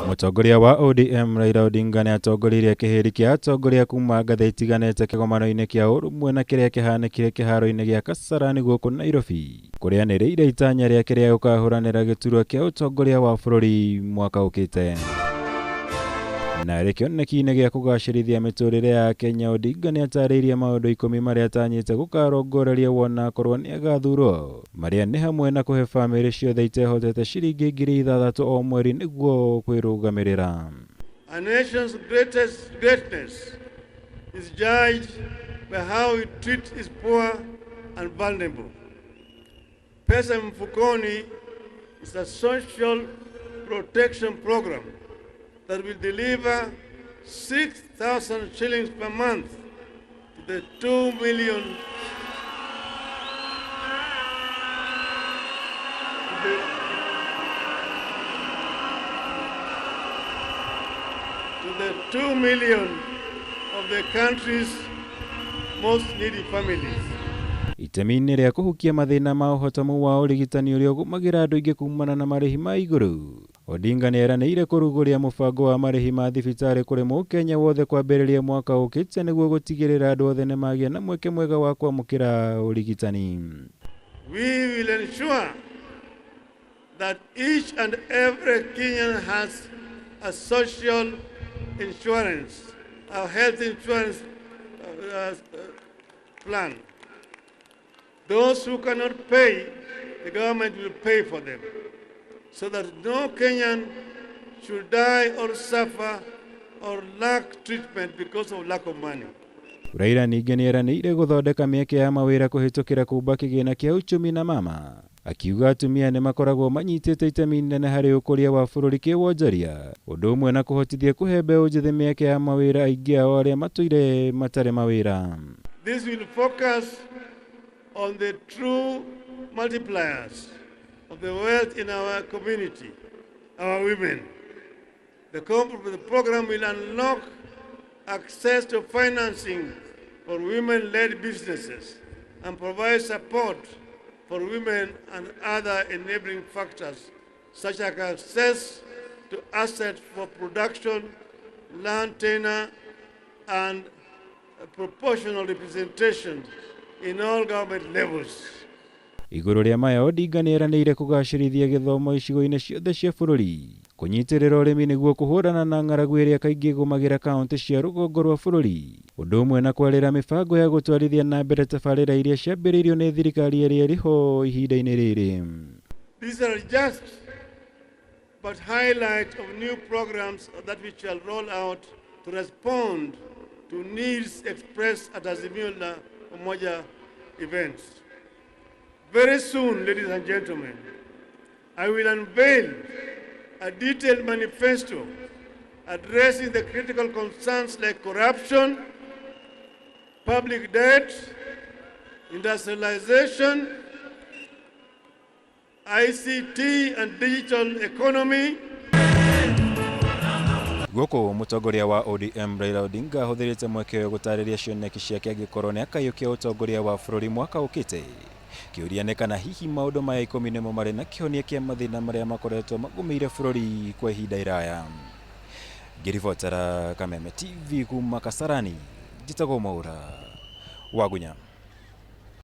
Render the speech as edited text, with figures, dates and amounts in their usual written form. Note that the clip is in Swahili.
Mutongoria wa ODM Raila Odinga ni atongoririe kihiri kia atongoria kuma ngathĩ itiganĩte kĩgomano-inĩ kĩa ũrũmwe na kĩrĩa kĩhanĩkire kiharo-ini gĩa Kasarani gũkũ Nairobi, kũrĩa anĩrĩire itanya rĩake rĩa gũkahũranĩra gĩturwa kĩa ũtongoria wa bũrũri mwaka ũkĩte. Na kĩoneki-inĩ gĩa kũgacĩrithia mĩtũrĩre ya Kenya, Odinga nĩ atarĩirie maũndũ 10 marĩa atanyite gũkarongoreria wona korwo nĩ agathurwo, marĩa nĩ hamwe na kũhe famĩrĩ ciothe itehotete ciringi 6,000 o mweri niguo kwĩrũgamĩrĩra. A nation's greatness is judged by how it treats its poor and vulnerable. Pesa Mfukoni is a social protection program that will deliver 6,000 shillings per month to the 2 million of the country's most needy families. Itemi-inĩ rĩa kũhukia mathĩna ma ũhotomu wa ũrigitani ũrĩa ũgũmagĩra andũ aingĩ kumana na marĩhi ma igũrũ, Odinga nĩ eranĩire kũrugũria mũbango wa marĩhi ma thibitarĩ kũrĩ Mũkenya wothe kwambĩrĩria mwaka ũkĩte nĩguo gũtigĩrĩra andũ othe nĩ magĩa na mweke mwega wa kwamũkĩra ũrigitani. We will ensure that each and every Kenyan has a social insurance, a health insurance plan. Those who cannot pay, the government will pay for them, so that no Kenyan should die or suffer or lack treatment because of lack of money. Raila ningĩ nĩ eranĩire gũthondeka mĩeke ya mawĩra kũhĩtũkĩra kũmba kĩgĩna kĩa uchumi na mama, akiuga atumia nĩ makoragwo manyitĩte itemi inene harĩ ũkũria wa bũrũri kĩwonjoria, ũndũ ũmwe na kũhotithia kũhe mbeũ njĩthĩ mĩeke ya mawĩra aingĩ ao arĩa matũire matarĩ mawĩra. This will focus on the true multipliers of the wealth in our community, our women. The program will unlock access to financing for women-led businesses and provide support for women and other enabling factors such as access to assets for production, land tenure, and proportional representation in all government levels. Igũrũ rĩa maya, Odinga nĩ eranĩire kũgacĩrithia gĩthomo icigo-inĩ ciothe cia bũrũri, kũnyitĩrĩra ũrĩmi nĩguo kũhũrana na ng'aragu ĩrĩa kaingĩ ĩgũmagĩra kaunti cia rũgongo rwa bũrũri, ũndũ ũmwe na kwarĩra mĩbango ya gũtwarithia na mbere tabarĩra iria ciambĩrĩirio nĩ thirikari ĩrĩa ĩrĩho ihinda-inĩ rĩrĩ. These are just but highlights of new programs that we shall roll out to respond to needs expressed at Azimio la Umoja events. Very soon, ladies and gentlemen, I will unveil a detailed manifesto addressing the critical concerns like corruption, public debt, industrialization, ICT and digital economy. Gũkũ Mutongoria wa ODM Raila Odinga ahũthĩrĩte mweke ũyũ gũtarĩria cioneki ciake angĩkorwo nĩ akaiũkia ũtongoria wa bũrũri mwaka ũkĩte. Kĩũria nĩ kana hihi maũndũ maya 10 nĩmo marĩ na kĩhonia kĩa mathĩna marĩa makoretwo magũmĩire bũrũri kwa ihinda iraya. Ngĩribotera Kameme TV kuma Kasarani, njĩtagwo Mwaura wa Gunya.